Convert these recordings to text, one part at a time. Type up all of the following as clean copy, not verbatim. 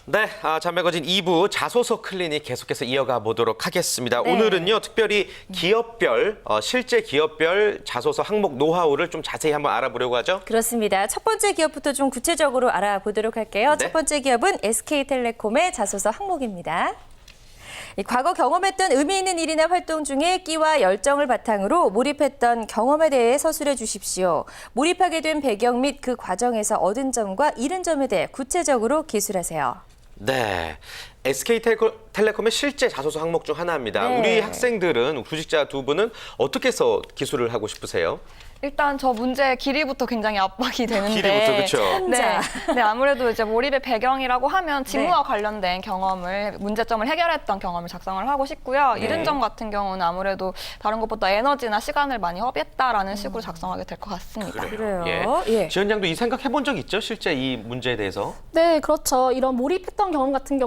네, 잔매거진 2부 자소서 클리닉 계속해서 이어가 보도록 하겠습니다. 네. 오늘은요, 특별히 기업별, 실제 기업별 자소서 항목 노하우를 좀 자세히 한번 알아보려고 하죠. 그렇습니다. 첫 번째 기업부터 좀 구체적으로 알아보도록 할게요. 네. 첫 번째 기업은 SK텔레콤의 자소서 항목입니다. 과거 경험했던 의미 있는 일이나 활동 중에 끼와 열정을 바탕으로 몰입했던 경험에 대해 서술해 주십시오. 몰입하게 된 배경 및 그 과정에서 얻은 점과 잃은 점에 대해 구체적으로 기술하세요. 네, SK텔레콤의 실제 자소서 항목 중 하나입니다. 네. 우리 학생들은, 구직자 두 분은 어떻게 해서 기술을 하고 싶으세요? 일단 저 문제 길이부터 굉장히 압박이 되는데. 길이부터, 그렇죠. 네. 네, 아무래도 이제 몰입의 배경이라고 하면 직무와 관련된 경험을, 문제점을 해결했던 경험을 작성을 하고 싶고요. 잃은 점 같은 경우는 아무래도 다른 것보다 에너지나 시간을 많이 허비했다라는 식으로 작성하게 될 것 같습니다. 그래요. 예. 예. 지연 양도 이 생각 해본 적 있죠? 실제 이 문제에 대해서? 네, 그렇죠. 이런 몰입했던 경험 같은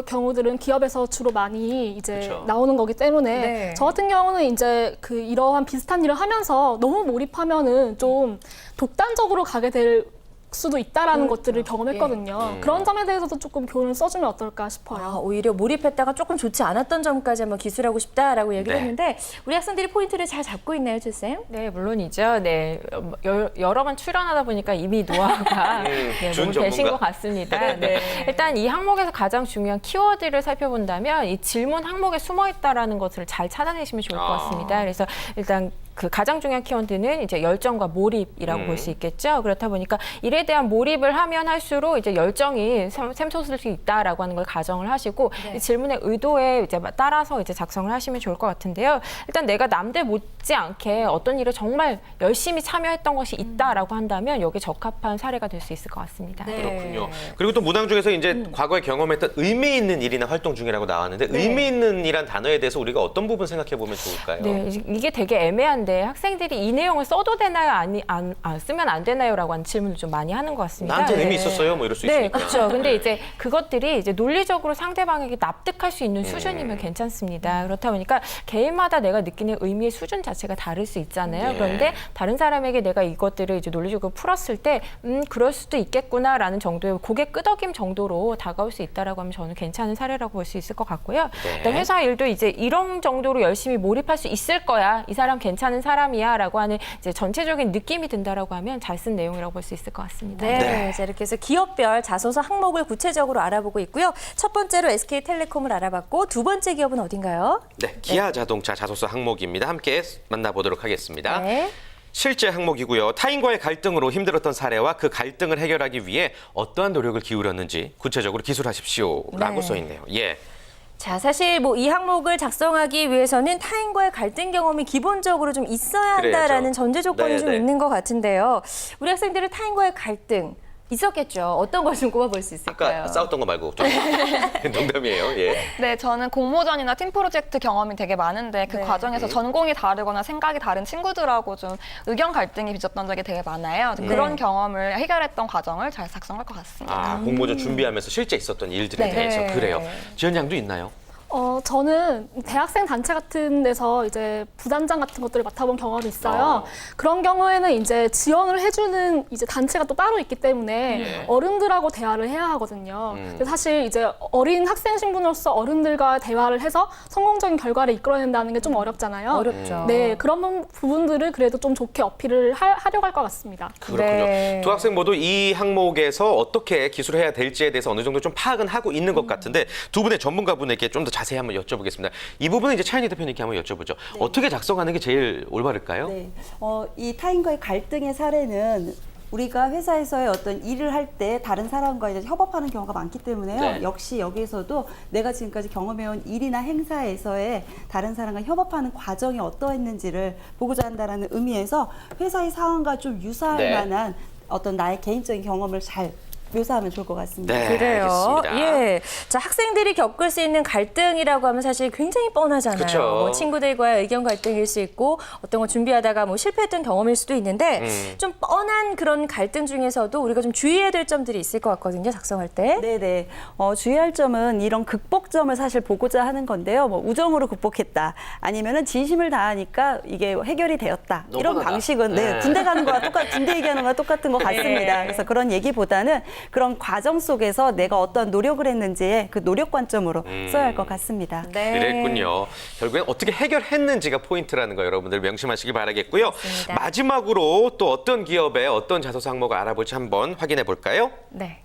경우들은 기업에서 주로 많이 이제 그렇죠. 나오는 거기 때문에 네. 저 같은 경우는 이제 이러한 비슷한 일을 하면서 너무 몰입하면은 좀 독단적으로 가게 될 수도 있다라는 것들을 경험했거든요. 그런 점에 대해서도 조금 교훈을 써주면 어떨까 싶어요. 오히려 몰입했다가 조금 좋지 않았던 점까지 한번 기술하고 싶다라고 얘기를 네. 했는데 우리 학생들이 포인트를 잘 잡고 있나요, 조쌤? 네, 물론이죠. 네, 여러 번 출연하다 보니까 이미 노하우가 네, 준 몸이 되신 전문가. 것 같습니다. 네. 일단 이 항목에서 가장 중요한 키워드를 살펴본다면 이 질문 항목에 숨어 있다라는 것을 잘 찾아내시면 좋을 것 같습니다. 그래서 일단 그 가장 중요한 키워드는 이제 열정과 몰입이라고 볼 수 있겠죠. 그렇다 보니까 일에 대한 몰입을 하면 할수록 이제 열정이 샘솟을 수 있다라고 하는 걸 가정을 하시고 이 질문의 의도에 이제 따라서 이제 작성을 하시면 좋을 것 같은데요. 일단 내가 남들 못지않게 어떤 일을 정말 열심히 참여했던 것이 있다라고 한다면 여기에 적합한 사례가 될 수 있을 것 같습니다. 네. 그렇군요. 그리고 또 문항 중에서 이제 과거에 경험했던 의미 있는 일이나 활동 중이라고 나왔는데 의미 있는 이란 단어에 대해서 우리가 어떤 부분 생각해 보면 좋을까요? 네, 이게 되게 애매한데 학생들이 이 내용을 써도 되나요? 쓰면 안 되나요?라고 하는 질문을 좀 많이 하는 것 같습니다. 나한테 의미 네. 있었어요? 뭐 이럴 수 네, 있으니까. 그렇죠. 근데 이제 그것들이 이제 논리적으로 상대방에게 납득할 수 있는 수준이면 괜찮습니다. 그렇다 보니까 개인마다 내가 느끼는 의미의 수준 자체가 다를 수 있잖아요. 네. 그런데 다른 사람에게 내가 이것들을 이제 논리적으로 풀었을 때, 그럴 수도 있겠구나라는 정도의 고개 끄덕임 정도로 다가올 수 있다라고 하면 저는 괜찮은 사례라고 볼 수 있을 것 같고요. 네. 일단 회사 일도 이제 이런 정도로 열심히 몰입할 수 있을 거야. 이 사람 괜찮은 사람이야라고 하는 이제 전체적인 느낌이 든다라고 하면 잘 쓴 내용이라고 볼 수 있을 것 같습니다. 네. 자, 이렇게 해서 기업별 자소서 항목을 구체적으로 알아보고 있고요. 첫 번째로 SK텔레콤을 알아봤고 두 번째 기업은 어딘가요? 네, 기아 자동차 자소서 항목입니다. 함께 만나보도록 하겠습니다. 네. 실제 항목이고요. 타인과의 갈등으로 힘들었던 사례와 그 갈등을 해결하기 위해 어떠한 노력을 기울였는지 구체적으로 기술하십시오라고 네. 써 있네요. 예. 자, 사실 뭐 이 항목을 작성하기 위해서는 타인과의 갈등 경험이 기본적으로 좀 있어야 한다라는 그래야죠. 전제 조건이 좀 네. 있는 것 같은데요. 우리 학생들은 타인과의 갈등 있었겠죠. 어떤 걸 좀 꼽아볼 수 있을까요? 아까 싸웠던 거 말고 좀 농담이에요. 예. 네, 저는 공모전이나 팀 프로젝트 경험이 되게 많은데 그 네. 과정에서 전공이 다르거나 생각이 다른 친구들하고 좀 의견 갈등이 빚었던 적이 되게 많아요. 그런 경험을 해결했던 과정을 잘 작성할 것 같습니다. 공모전 준비하면서 실제 있었던 일들에 네. 대해서 네. 그래요. 지연 양도 있나요? 저는 대학생 단체 같은 데서 이제 부단장 같은 것들을 맡아본 경험이 있어요. 그런 경우에는 이제 지원을 해주는 이제 단체가 또 따로 있기 때문에 예. 어른들하고 대화를 해야 하거든요. 근데 사실 이제 어린 학생 신분으로서 어른들과 대화를 해서 성공적인 결과를 이끌어낸다는 게 좀 어렵잖아요. 어렵죠. 네, 그런 부분들을 그래도 좀 좋게 어필을 하려고 할 것 같습니다. 그렇군요. 네. 두 학생 모두 이 항목에서 어떻게 기술해야 될지에 대해서 어느 정도 좀 파악은 하고 있는 것 같은데 두 분의 전문가분에게 좀 더 자세히 한번 여쭤보겠습니다. 이 부분은 이제 차인희 대표님께 한번 여쭤보죠. 어떻게 작성하는 게 제일 올바를까요? 네, 이 타인과의 갈등의 사례는 우리가 회사에서의 어떤 일을 할 때 다른 사람과 이제 협업하는 경우가 많기 때문에요. 네. 역시 여기에서도 내가 지금까지 경험해온 일이나 행사에서의 다른 사람과 협업하는 과정이 어떠했는지를 보고자 한다는 의미에서 회사의 상황과 좀 유사할 네. 만한 어떤 나의 개인적인 경험을 잘 묘사하면 좋을 것 같습니다. 네, 그래요. 알겠습니다. 예. 자, 학생들이 겪을 수 있는 갈등이라고 하면 사실 굉장히 뻔하잖아요. 그쵸. 뭐 친구들과의 의견 갈등일 수 있고 어떤 거 준비하다가 뭐 실패했던 경험일 수도 있는데 좀 뻔한 그런 갈등 중에서도 우리가 좀 주의해야 될 점들이 있을 것 같거든요. 작성할 때. 네네. 주의할 점은 이런 극복점을 사실 보고자 하는 건데요. 뭐 우정으로 극복했다. 아니면은 진심을 다하니까 이게 해결이 되었다. 너무 이런 뻔하다. 방식은 네. 군대 가는 거와 군대 얘기하는 거와 똑같은 것 같습니다. 네. 그래서 그런 얘기보다는 그런 과정 속에서 내가 어떤 노력을 했는지에 그 노력 관점으로 써야 할 것 같습니다. 네. 그랬군요. 결국엔 어떻게 해결했는지가 포인트라는 거 여러분들 명심하시기 바라겠고요. 맞습니다. 마지막으로 또 어떤 기업의 어떤 자소서 항목을 알아볼지 한번 확인해 볼까요? 네.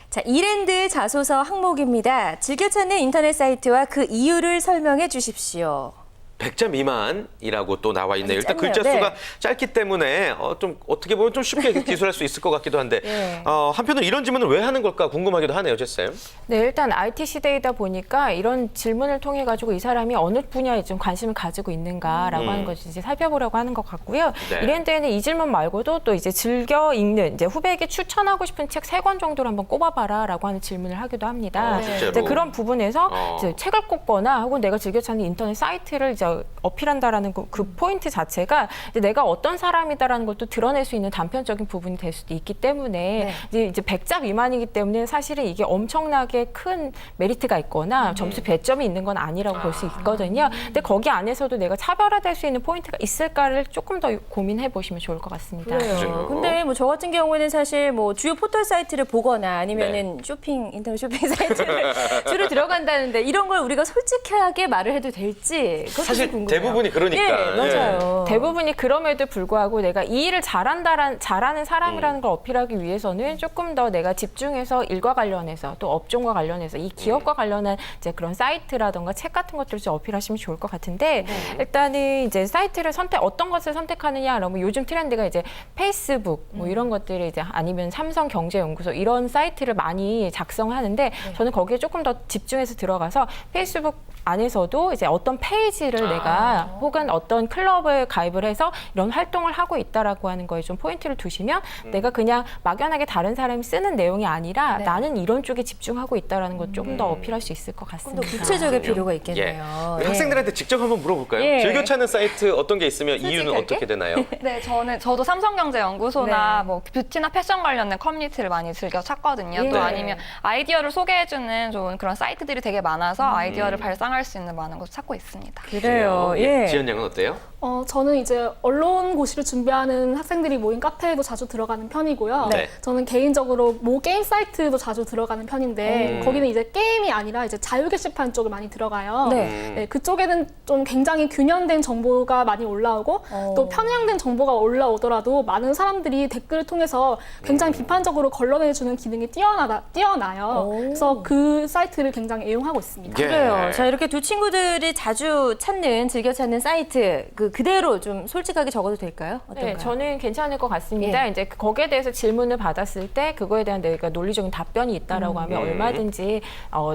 자, 이랜드 자소서 항목입니다. 즐겨 찾는 인터넷 사이트와 그 이유를 설명해 주십시오. 100자 미만이라고 또 나와 있네요. 일단 짧네요. 글자 수가 네. 짧기 때문에 좀 어떻게 보면 좀 쉽게 기술할 수 있을 것 같기도 한데 네. 한편으로 이런 질문을 왜 하는 걸까 궁금하기도 하네요, 제쌤. 네, 일단 IT 시대이다 보니까 이런 질문을 통해 가지고 이 사람이 어느 분야에 좀 관심을 가지고 있는가라고 하는 것을 이제 살펴보려고 하는 것 같고요. 네. 이랜드에는 이 질문 말고도 또 이제 즐겨 읽는 이제 후배에게 추천하고 싶은 책 3권 정도를 한번 꼽아봐라라고 하는 질문을 하기도 합니다. 실제로? 이제 그런 부분에서 어. 이제 책을 꼽거나 혹은 내가 즐겨 찾는 인터넷 사이트를 이제 어필한다라는 그 포인트 자체가 이제 내가 어떤 사람이다라는 걸 또 드러낼 수 있는 단편적인 부분이 될 수도 있기 때문에 이제 100자 미만이기 때문에 사실은 이게 엄청나게 큰 메리트가 있거나 점수 배점이 있는 건 아니라고 볼 수 있거든요. 근데 거기 안에서도 내가 차별화될 수 있는 포인트가 있을까를 조금 더 고민해 보시면 좋을 것 같습니다. 그래요. 그래요. 근데 뭐 저 같은 경우에는 사실 뭐 주요 포털 사이트를 보거나 아니면은 인터넷 쇼핑 사이트를 주로 들어간다는데 이런 걸 우리가 솔직하게 말을 해도 될지 그것도 사실 좀 궁금해요. 대부분이 그러니까. 예, 맞아요. 대부분이 그럼에도 불구하고 내가 이 일을 잘하는 사람이라는 걸 어필하기 위해서는 조금 더 내가 집중해서 일과 관련해서 또 업종과 관련해서 이 기업과 관련한 이제 그런 사이트라든가 책 같은 것들을 좀 어필하시면 좋을 것 같은데 일단은 이제 사이트를 어떤 것을 선택하느냐 그러면 요즘 트렌드가 이제 페이스북 뭐 이런 것들이 이제 아니면 삼성경제연구소 이런 사이트를 많이 작성하는데 저는 거기에 조금 더 집중해서 들어가서 페이스북 안에서도 이제 어떤 페이지를 내가 혹은 어떤 클럽을 가입을 해서 이런 활동을 하고 있다라고 하는 거에 좀 포인트를 두시면 내가 그냥 막연하게 다른 사람이 쓰는 내용이 아니라 나는 이런 쪽에 집중하고 있다라는 걸 조금 더 어필할 수 있을 것 좀 같습니다. 더 구체적일 필요가 예. 있겠네요. 우리 예. 학생들한테 직접 한번 물어볼까요? 예. 즐겨 찾는 사이트 어떤 게 있으면 이유는 솔직하게? 어떻게 되나요? 네, 저도 삼성경제연구소나 네. 뭐 뷰티나 패션 관련된 커뮤니티를 많이 즐겨 찾거든요. 네. 또 아니면 아이디어를 소개해주는 좋은 그런 사이트들이 되게 많아서 아이디어를 발상할 수 있는 많은 곳을 찾고 있습니다. 그래요. 예. 지연 양은 어때요? 저는 이제 언론고시를 준비하는 학생들이 모인 카페에도 자주 들어가는 편이고요. 네. 저는 개인적으로 모 게임 사이트도 자주 들어가는 편인데 거기는 이제 게임이 아니라 이제 자유 게시판 쪽을 많이 들어가요. 네. 그쪽에는 좀 굉장히 균형된 정보가 많이 올라오고 또 편향된 정보가 올라오더라도 많은 사람들이 댓글을 통해서 굉장히 비판적으로 걸러내주는 기능이 뛰어나요. 그래서 그 사이트를 굉장히 애용하고 있습니다. 예. 그래요. 자, 이렇게 두 친구들이 자주 찾는, 즐겨 찾는 사이트, 그대로 좀 솔직하게 적어도 될까요? 어떤가요? 네, 저는 괜찮을 것 같습니다. 예. 이제 거기에 대해서 질문을 받았을 때 그거에 대한 내가 논리적인 답변이 있다라고 하면 얼마든지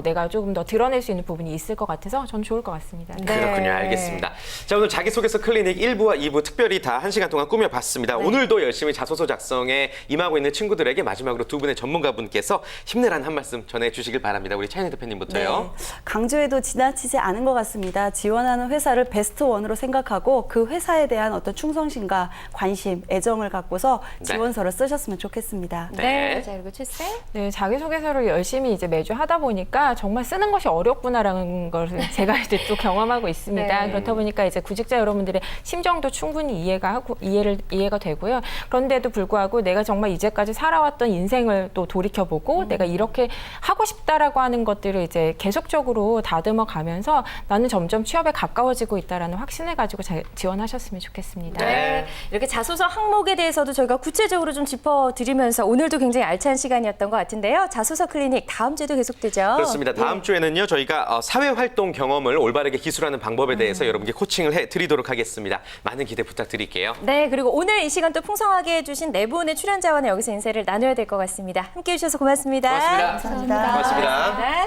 내가 조금 더 드러낼 수 있는 부분이 있을 것 같아서 저는 좋을 것 같습니다. 네. 그렇군요. 알겠습니다. 자, 오늘 자기소개서 클리닉 1부와 2부 특별히 다 1시간 동안 꾸며봤습니다. 오늘도 열심히 자소서 작성에 임하고 있는 친구들에게 마지막으로 두 분의 전문가분께서 힘내라는 한 말씀 전해주시길 바랍니다. 우리 차인희 대표님부터요. 강조해도 지나치지 않은 것 같습니다. 지원하는 회사를 베스트 원으로 생각하고 그 회사에 대한 어떤 충성심과 관심, 애정을 갖고서 지원서를 쓰셨으면 좋겠습니다. 네. 자, 그리고 최쌤. 네, 자기소개서를 열심히 이제 매주 하다 보니까 정말 쓰는 것이 어렵구나라는 걸 제가 이제 또 경험하고 있습니다. 네. 그렇다 보니까 이제 구직자 여러분들의 심정도 충분히 이해가 되고요. 그런데도 불구하고 내가 정말 이제까지 살아왔던 인생을 또 돌이켜보고 내가 이렇게 하고 싶다라고 하는 것들을 이제 계속적으로 다듬어 가면서 나는 점점 취업에 가까워지고 있다라는 확신을 가지고 지원하셨으면 좋겠습니다. 네. 이렇게 자소서 항목에 대해서도 저희가 구체적으로 좀 짚어드리면서 오늘도 굉장히 알찬 시간이었던 것 같은데요. 자소서 클리닉 다음 주에도 계속되죠. 그렇습니다. 다음 주에는요, 저희가 사회활동 경험을 올바르게 기술하는 방법에 대해서 여러분께 코칭을 해드리도록 하겠습니다. 많은 기대 부탁드릴게요. 네, 그리고 오늘 이 시간 또 풍성하게 해주신 네 분의 출연자와는 여기서 인사를 나눠야 될 것 같습니다. 함께해 주셔서 고맙습니다. 고맙습니다. 감사합니다. 고맙습니다. 고맙습니다.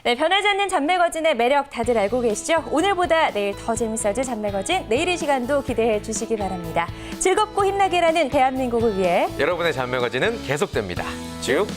네, 변하지 않는 잡매거진의 매력 다들 알고 계시죠? 오늘보다 내일 더 재밌어질 잡매거진 내일 이 시간도 기대해 주시기 바랍니다. 즐겁고 힘나게 일하는 대한민국을 위해 여러분의 잡매거진은 계속됩니다. 쭉